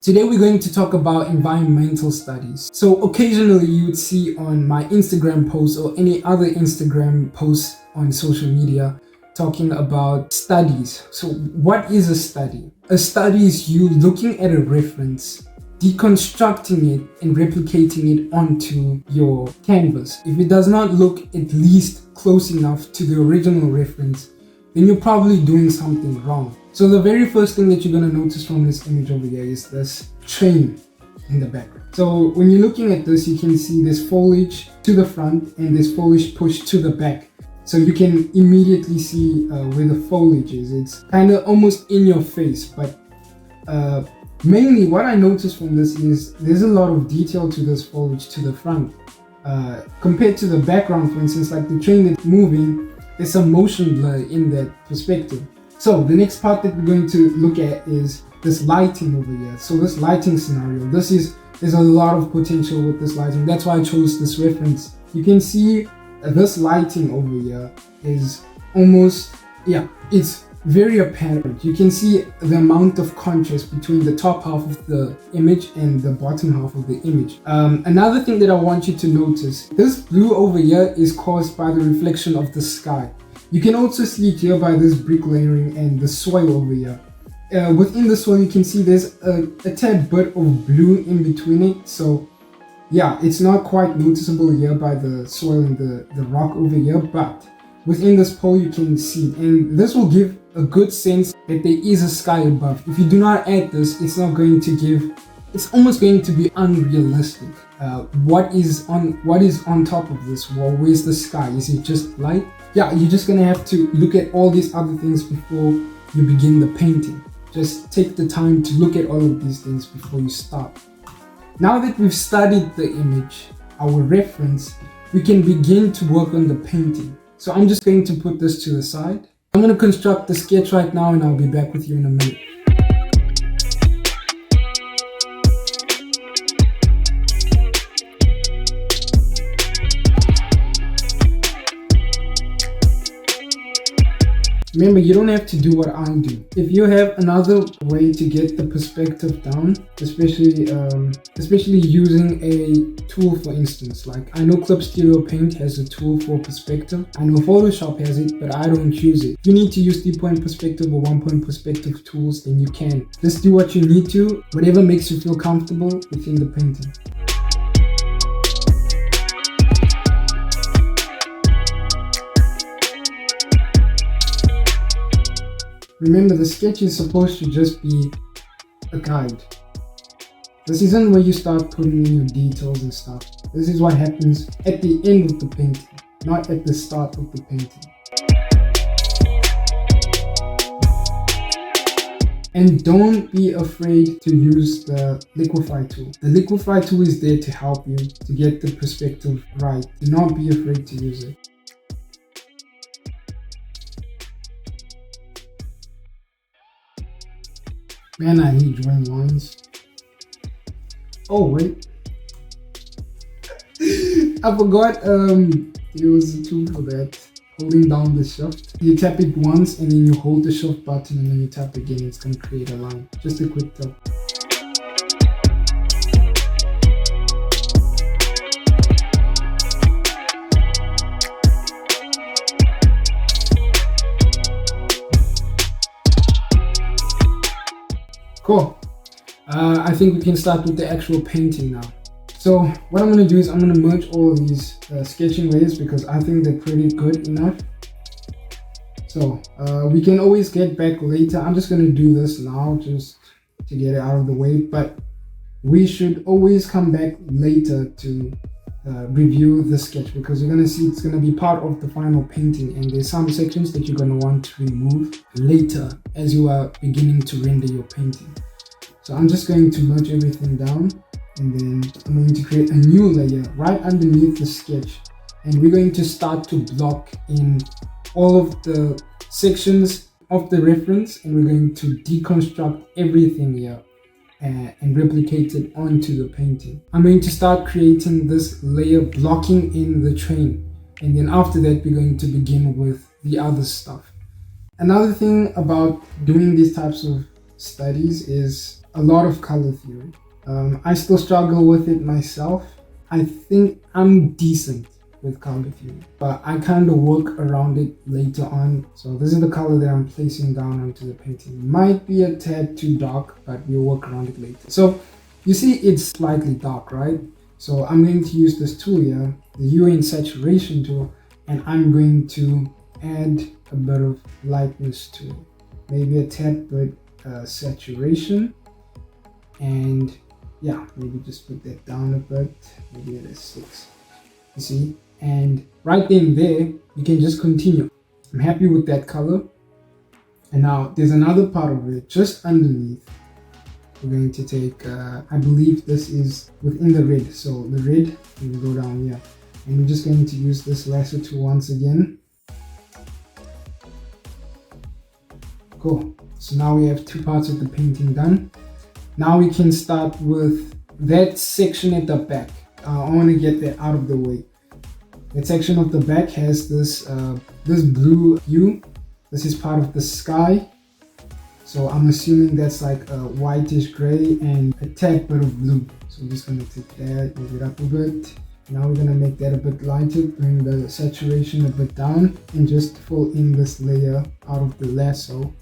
Today we're going to talk about environmental studies. So occasionally you would see on my Instagram posts or any other Instagram posts on social media talking about studies. So what is a study? A study is you looking at a reference, deconstructing it and replicating it onto your canvas. If it does not look at least close enough to the original reference, then you're probably doing something wrong. So the very first thing that you're going to notice from this image over here is this train in the background. So when you're looking at this, you can see there's foliage to the front and there's foliage pushed to the back. So you can immediately see where the foliage is. It's kind of almost in your face, but mainly what I noticed from this is there's a lot of detail to this foliage to the front. Compared to the background, for instance, like the train that's moving, there's some motion blur in that perspective. So the next part that we're going to look at is this lighting over here. So this lighting scenario, there's a lot of potential with this lighting. That's why I chose this reference. You can see this lighting over here is almost, it's very apparent. You can see the amount of contrast between the top half of the image and the bottom half of the image. Another thing that I want you to notice, this blue over here is caused by the reflection of the sky. You can also see it here by this brick layering and the soil over here. Within the soil, you can see there's a tad bit of blue in between it. So yeah, it's not quite noticeable here by the soil and the rock over here, but within this pole you can see, and this will give a good sense that there is a sky above. If you do not add this, it's almost going to be unrealistic. What is on top of this wall? Where's the sky? Is it just light? Yeah, you're just gonna have to look at all these other things before you begin the painting. Just take the time to look at all of these things before you start. Now that we've studied the image, our reference, we can begin to work on the painting. So I'm just going to put this to the side. I'm going to construct the sketch right now and I'll be back with you in a minute. Remember, you don't have to do what I do. If you have another way to get the perspective down, especially using a tool, for instance, like I know Clip Studio Paint has a tool for perspective. I know Photoshop has it, but I don't use it. If you need to use 3-point perspective or 1-point perspective tools, then you can. Just do what you need to, whatever makes you feel comfortable within the painting. Remember, the sketch is supposed to just be a guide. This isn't where you start putting in your details and stuff. This is what happens at the end of the painting, not at the start of the painting. And don't be afraid to use the Liquify tool. The Liquify tool is there to help you to get the perspective right. Do not be afraid to use it. Man, I hate drawing lines. Oh wait, I forgot. There was a tool for that. Holding down the shift, you tap it once and then you hold the shift button and then you tap again. It's gonna create a line. Just a quick tap. Cool. I think we can start with the actual painting now. So what I'm going to do is I'm going to merge all of these sketching layers because I think they're pretty good enough. So we can always get back later. I'm just going to do this now just to get it out of the way, but we should always come back later to review the sketch because you're going to see it's going to be part of the final painting, and there's some sections that you're going to want to remove later as you are beginning to render your painting. So I'm just going to merge everything down, and then I'm going to create a new layer right underneath the sketch, and we're going to start to block in all of the sections of the reference, and we're going to deconstruct everything here and replicate it onto the painting. I'm going to start creating this layer blocking in the train, and then after that we're going to begin with the other stuff. Another thing about doing these types of studies is a lot of color theory. I still struggle with it myself. I think I'm decent with color theory, but I kind of work around it later on. So this is the color that I'm placing down onto the painting. Might be a tad too dark, but we'll work around it later. So you see it's slightly dark, right? So I'm going to use this tool here, the hue and saturation tool, and I'm going to add a bit of lightness to it. Maybe a tad bit saturation, and yeah, maybe just put that down a bit, maybe at a 6. You see, and right then there you can just continue. I'm happy with that color. And now there's another part of it just underneath. We're going to take I believe this is within the red, so the red, and we go down here, and we're just going to use this lasso tool once again. Cool. So now we have 2 parts of the painting done. Now we can start with that section at the back. I want to get that out of the way. That section of the back has this this blue hue. This is part of the sky. So I'm assuming that's like a whitish gray and a tad bit of blue. So I'm just gonna take that, move it up a bit. Now we're gonna make that a bit lighter, bring the saturation a bit down, and just fill in this layer out of the lasso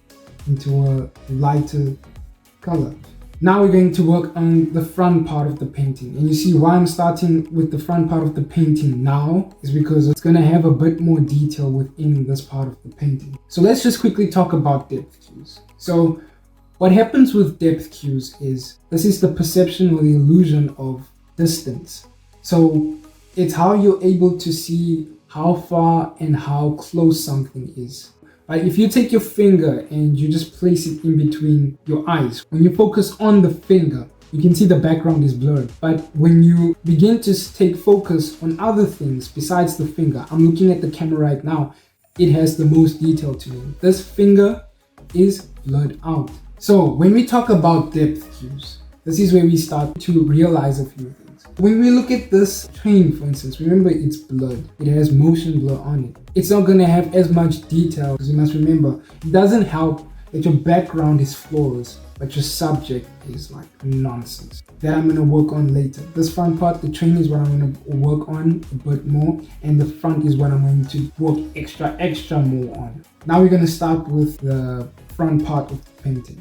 into a lighter color. Now we're going to work on the front part of the painting. And you see why I'm starting with the front part of the painting now is because it's going to have a bit more detail within this part of the painting. So let's just quickly talk about depth cues. So what happens with depth cues is this is the perception or the illusion of distance. So it's how you're able to see how far and how close something is. Like if you take your finger and you just place it in between your eyes, when you focus on the finger, you can see the background is blurred. But when you begin to take focus on other things besides the finger, I'm looking at the camera right now, it has the most detail to me. This finger is blurred out. So when we talk about depth cues, this is where we start to realize a few things. When we look at this train, for instance, remember it's blurred. It has motion blur on it. It's not going to have as much detail because you must remember, it doesn't help that your background is flawless, but your subject is like nonsense. That I'm going to work on later. This front part, the train, is what I'm going to work on a bit more, and the front is what I'm going to work extra more on. Now we're going to start with the front part of the painting.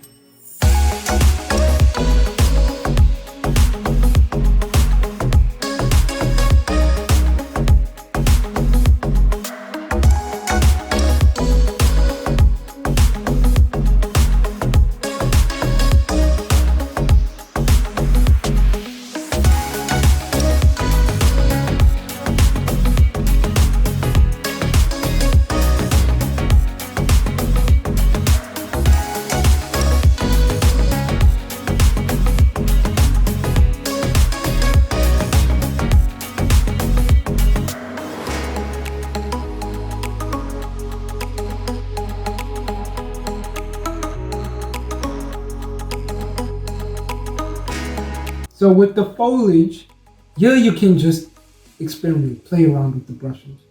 So with the foliage, here you can just experiment, play around with the brushes.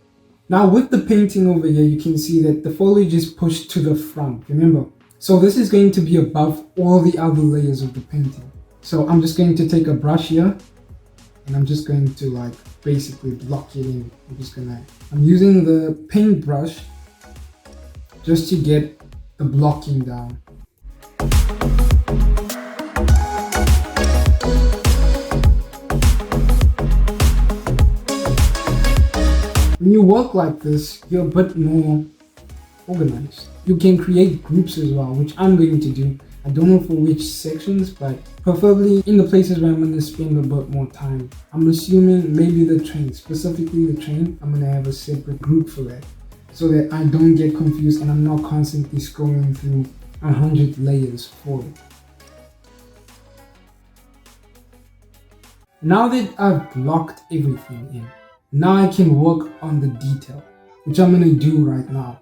Now with the painting over here, you can see that the foliage is pushed to the front, remember? So this is going to be above all the other layers of the painting. So I'm just going to take a brush here, and I'm just going to like basically block it in. I'm using the paintbrush just to get the blocking down. When you work like this, you're a bit more organized. You can create groups as well, which I'm going to do. I don't know for which sections, but preferably in the places where I'm going to spend a bit more time. I'm assuming maybe the train, specifically the train, I'm going to have a separate group for that, so that I don't get confused and I'm not constantly scrolling through 100 layers for it. Now that I've blocked everything in, now I can work on the detail, which I'm going to do right now.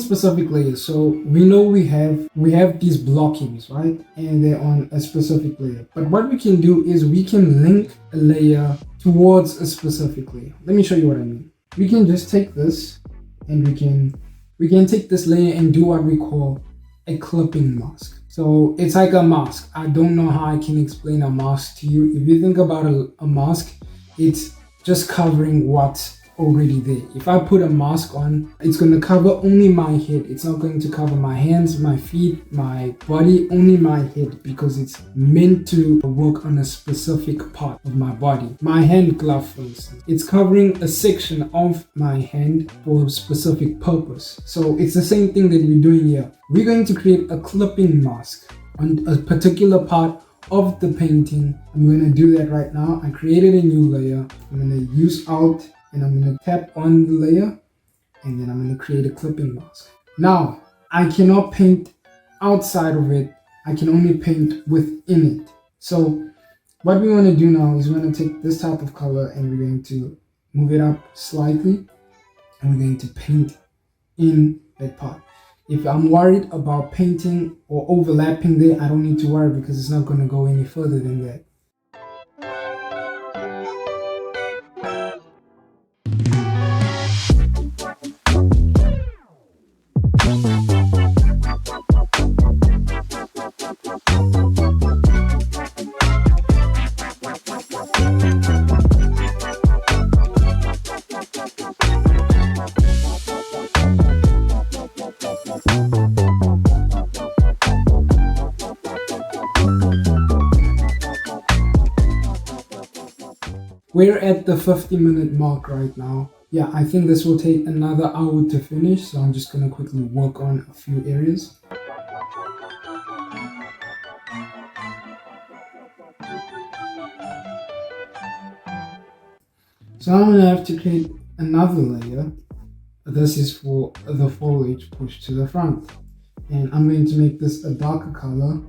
specific layers. So we know we have these blockings, right? And they're on a specific layer. But what we can do is we can link a layer towards a specific layer. Let me show you what I mean. We can just take this and we can take this layer and do what we call a clipping mask. So it's like a mask. I don't know how I can explain a mask to you. If you think about a mask, it's just covering what's already there. If I put a mask on, it's going to cover only my head. It's not going to cover my hands, my feet, my body, only my head, because it's meant to work on a specific part of my body. My hand glove, for instance, it's covering a section of my hand for a specific purpose. So it's the same thing that we're doing here. We're going to create a clipping mask on a particular part of the painting. I'm going to do that right now. I created a new layer. I'm going to use Alt and I'm going to tap on the layer, and then I'm going to create a clipping mask. Now, I cannot paint outside of it. I can only paint within it. So what we want to do now is we're going to take this type of color and we're going to move it up slightly, and we're going to paint in that part. If I'm worried about painting or overlapping there, I don't need to worry, because it's not going to go any further than that. We're at the 50-minute mark right now. Yeah, I think this will take another hour to finish, so I'm just gonna quickly work on a few areas. So I'm gonna have to create another layer. This is for the foliage pushed to the front. And I'm going to make this a darker color.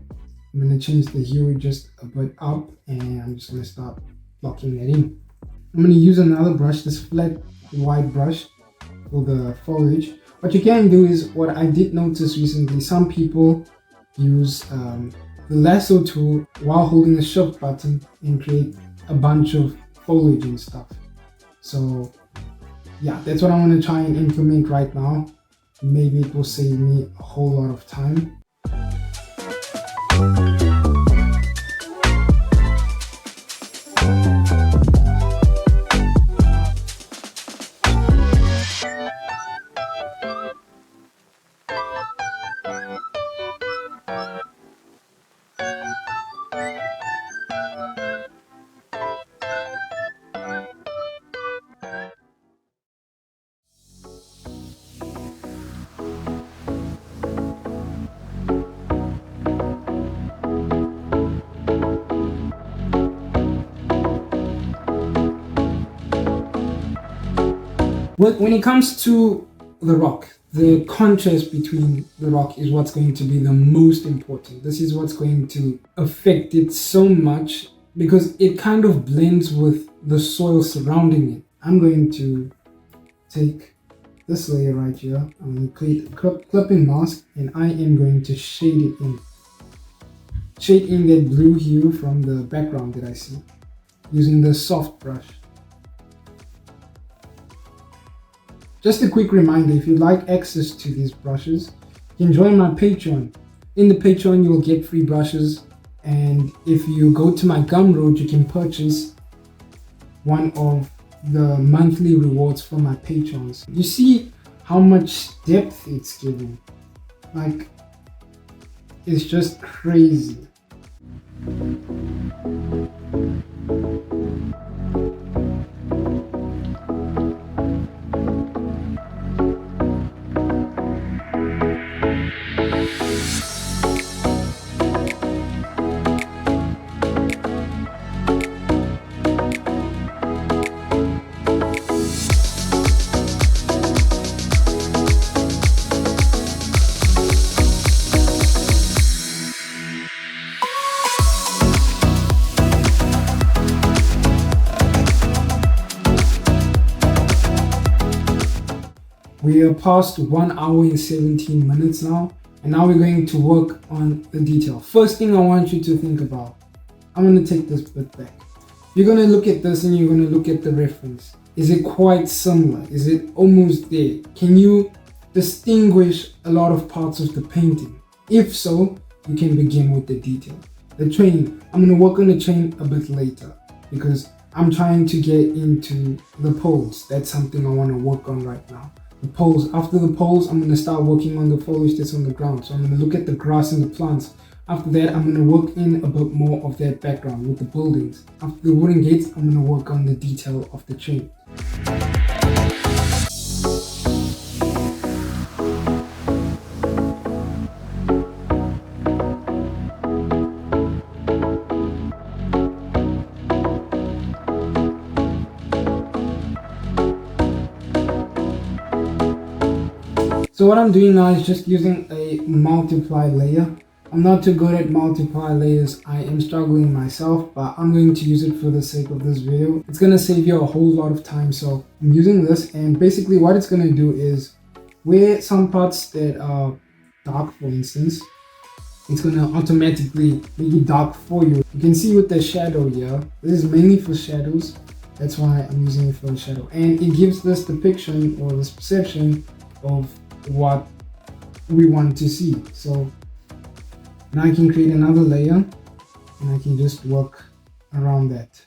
I'm gonna change the hue just a bit up, and I'm just gonna start blocking that in. I'm going to use another brush, this flat white brush for the foliage. What you can do is, what I did notice recently, some people use the lasso tool while holding the shift button and create a bunch of foliage and stuff. So yeah, that's what I'm going to try and implement right now. Maybe it will save me a whole lot of time. When it comes to the rock, the contrast between the rock is what's going to be the most important. This is what's going to affect it so much, because it kind of blends with the soil surrounding it. I'm going to take this layer right here. I'm going to create a clipping mask, and I am going to shade it in. Shade in that blue hue from the background that I see, using the soft brush. Just a quick reminder, if you'd like access to these brushes, you can join my Patreon. In the Patreon, you will get free brushes, and if you go to my Gumroad, you can purchase one of the monthly rewards for my patrons. You see how much depth it's giving. Like, it's just crazy. We are past 1 hour and 17 minutes now, and now we're going to work on the detail. First thing I want you to think about, I'm going to take this bit back. You're going to look at this and you're going to look at the reference. Is it quite similar? Is it almost there? Can you distinguish a lot of parts of the painting? If so, you can begin with the detail. The train, I'm going to work on the train a bit later because I'm trying to get into the poles. That's something I want to work on right now. The poles. After the poles, I'm going to start working on the foliage that's on the ground. So I'm going to look at the grass and the plants. After that, I'm going to work in a bit more of that background with the buildings. After the wooden gates, I'm going to work on the detail of the train. So what I'm doing now is just using a multiply layer. I'm not too good at multiply layers. I am struggling myself, but I'm going to use it for the sake of this video. It's going to save you a whole lot of time. So I'm using this, and basically what it's going to do is where some parts that are dark, for instance, it's going to automatically make it dark for you. You can see with the shadow here, this is mainly for shadows. That's why I'm using it for the shadow. And it gives this depiction or this perception of what we want to see. So now I can create another layer and I can just work around that.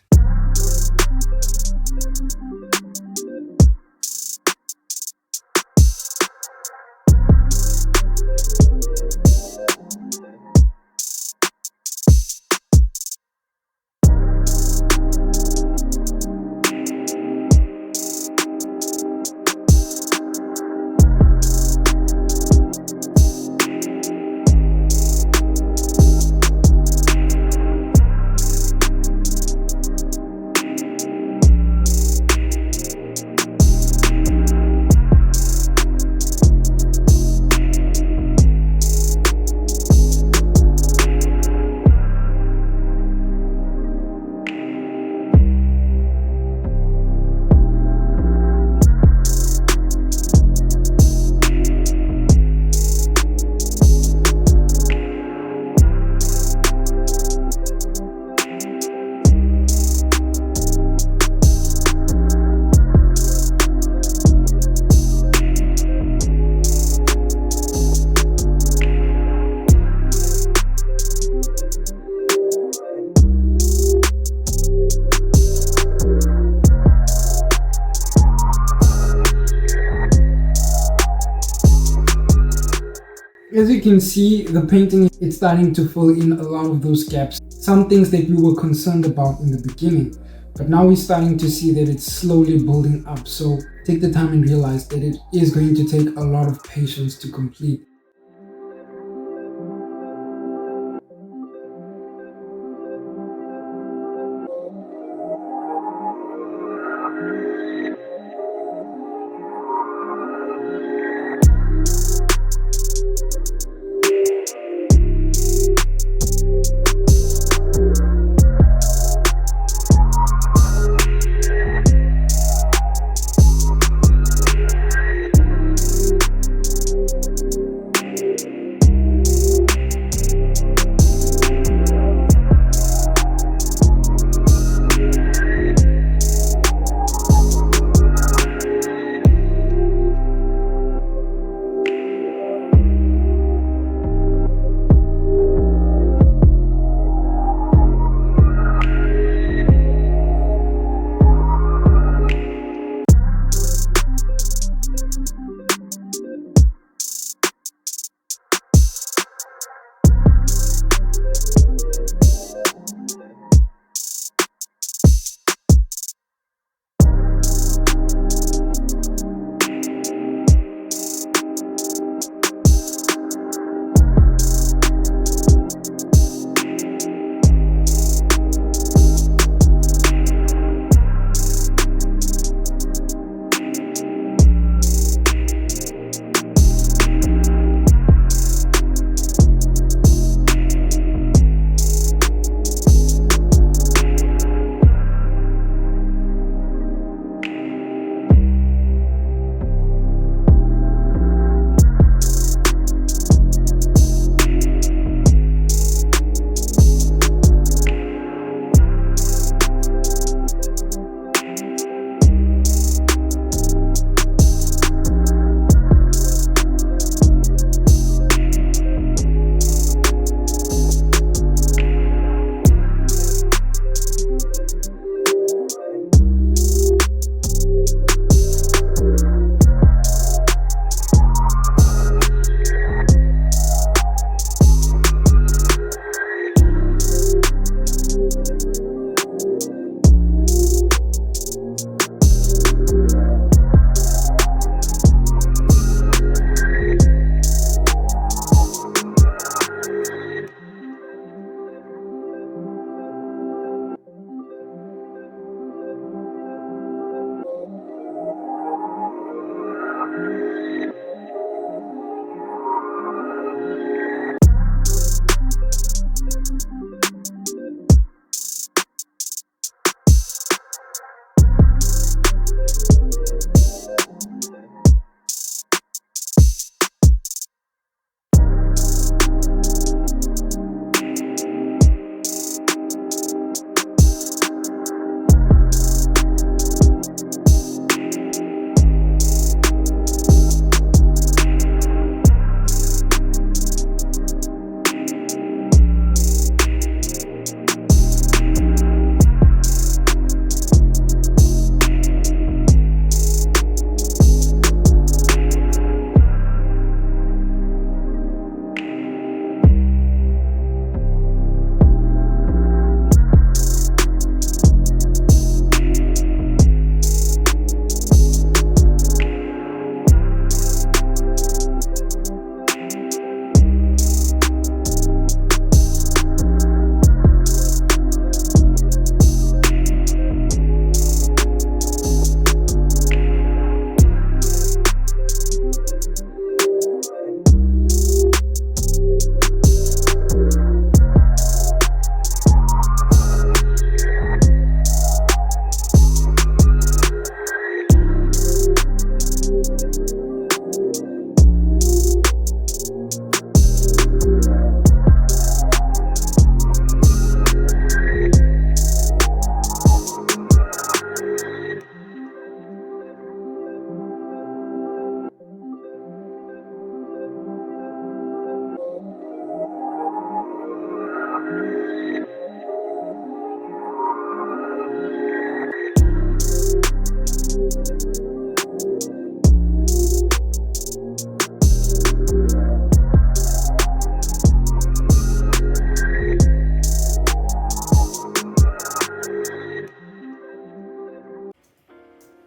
As you can see, the painting, it's starting to fill in a lot of those gaps. Some things that we were concerned about in the beginning, but now we're starting to see that it's slowly building up. So take the time and realize that it is going to take a lot of patience to complete.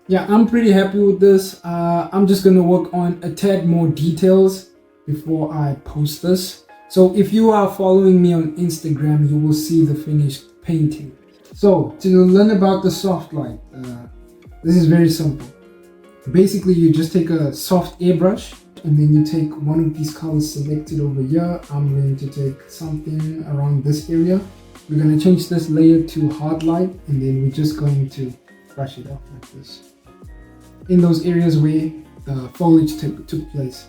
Yeah, I'm pretty happy with this. I'm just gonna work on a tad more details before I post this. So if you are following me on Instagram, you will see the finished painting. So to learn about the soft light, this is very simple. Basically, you just take a soft airbrush and then you take one of these colors selected over here. I'm going to take something around this area. We're going to change this layer to hard light, and then we're just going to brush it off like this in those areas where the foliage took place.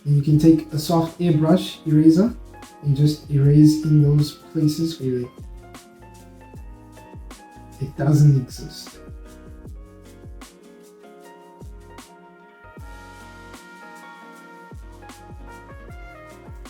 And you can take a soft airbrush eraser and just erase in those places where it doesn't exist.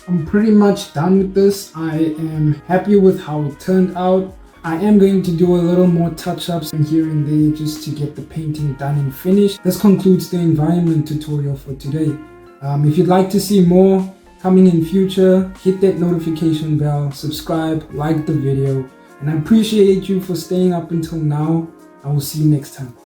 I'm pretty much done with this. I am happy with how it turned out. I am going to do a little more touch-ups here and there just to get the painting done and finished. This concludes the environment tutorial for today. If you'd like to see more coming in future, hit that notification bell, subscribe, like the video, and I appreciate you for staying up until now. I will see you next time.